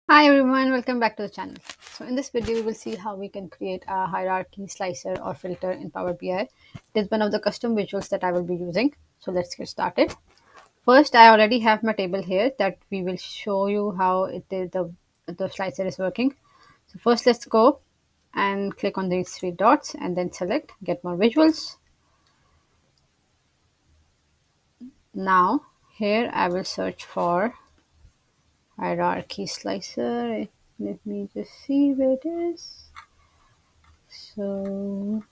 Hi everyone, welcome back to the channel. So in this video, we will see how we can create a hierarchy slicer or filter in Power BI. It is one of the custom visuals that I will be using. So let's get started. First, I already have my table here that we will show you how the slicer is working. So first, let's go and click on these three dots and then select Get More Visuals. Now here I will search for hierarchy slicer. Let me just see where it is. So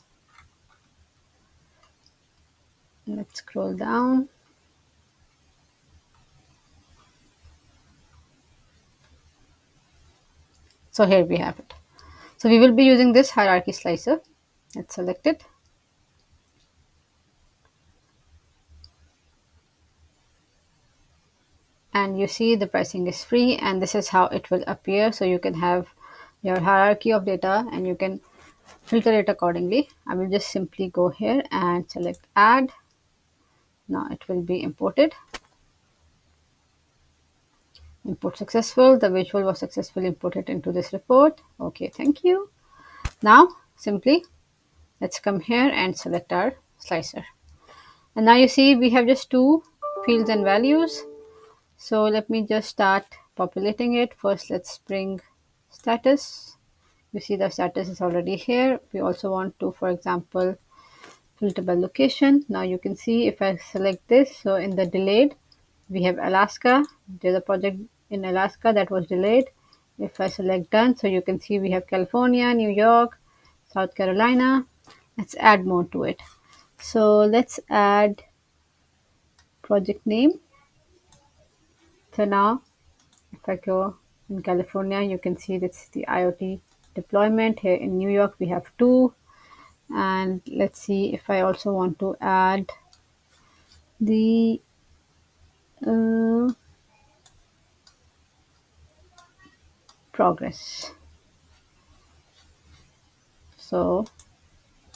let's scroll down. So here we have it. So we will be using this hierarchy slicer. Let's select it. And you see the pricing is free, and this is how it will appear. So you can have your hierarchy of data and you can filter it accordingly. I will just simply go here and select add. Now it will be imported. Import successful. The visual was successfully imported into this report. Okay, thank you. Now simply let's come here and select our slicer. And now you see we have just two fields and values. So let me just start populating it. First, let's bring status. You see the status is already here. We also want to, for example, filter by location. Now you can see if I select this, so in the delayed, we have Alaska. There's a project in Alaska that was delayed. If I select done, so you can see we have California, New York, South Carolina. Let's add more to it. So let's add project name. So now if I go in California, you can see this is the IoT deployment. Here in New York, we have two. And let's see if I also want to add the uh, progress. So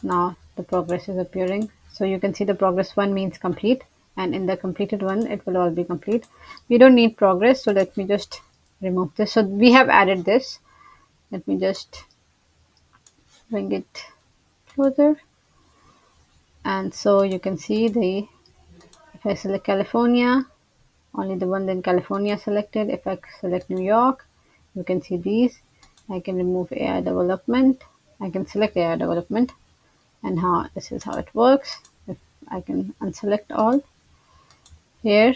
now the progress is appearing. So you can see the progress one means complete, and in the completed one, it will all be complete. We don't need progress, so let me just remove this. So we have added this. Let me just bring it closer. And so you can see if I select California, only the one in California selected. If I select New York, you can see these. I can remove AI development. I can select AI development, and how this is how it works. If I can unselect all, here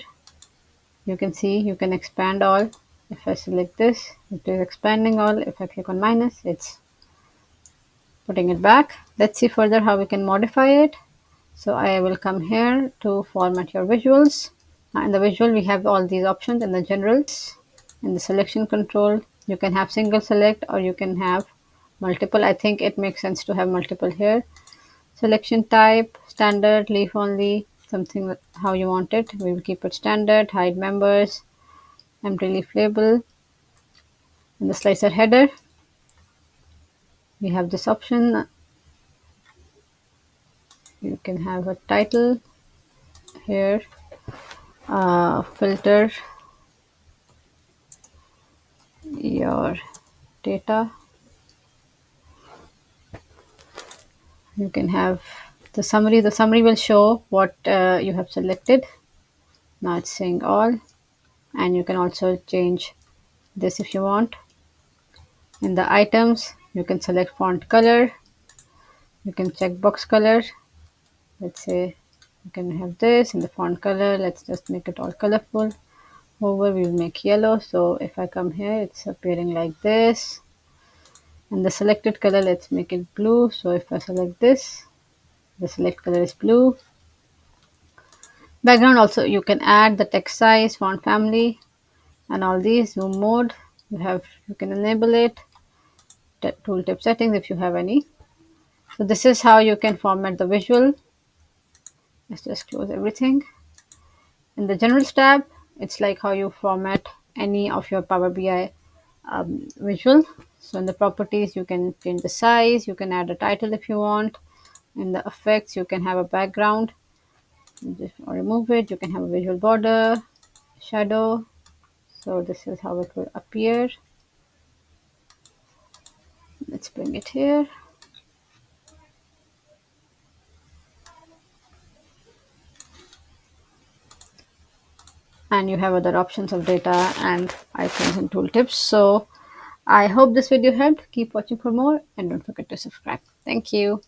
you can see you can expand all. If I select this, it is expanding all. If I click on minus, it's putting it back. Let's see further how we can modify it. So I will come here to format your visuals. Now in the visual, we have all these options. In the generals, in the selection control, you can have single select or you can have multiple. I think it makes sense to have multiple here. Selection type, standard, leave only, something how you want it. We will keep it standard, hide members, empty leaf label. In the slicer header, we have this option. You can have a title here, filter your data. You can have the summary. The summary will show what you have selected. Now it's saying all, and you can also change this if you want. In the items, you can select font color. You can check box color. Let's say you can have this in the font color. Let's just make it all colorful. Over, we will make yellow. So if I come here, it's appearing like this. And the selected color, let's make it blue. So if I select this, the select color is blue. Background also, you can add the text size, font family, and all these. Zoom mode, you can enable it. Tooltip settings if you have any. So this is how you can format the visual. Let's just close everything. In the generals tab, it's like how you format any of your Power BI visual. So in the properties, you can change the size, you can add a title if you want. In the effects, you can have a background, or remove it. You can have a visual border, shadow. So this is how it will appear. Let's bring it here. And you have other options of data and icons and tooltips. So I hope this video helped. Keep watching for more and don't forget to subscribe. Thank you.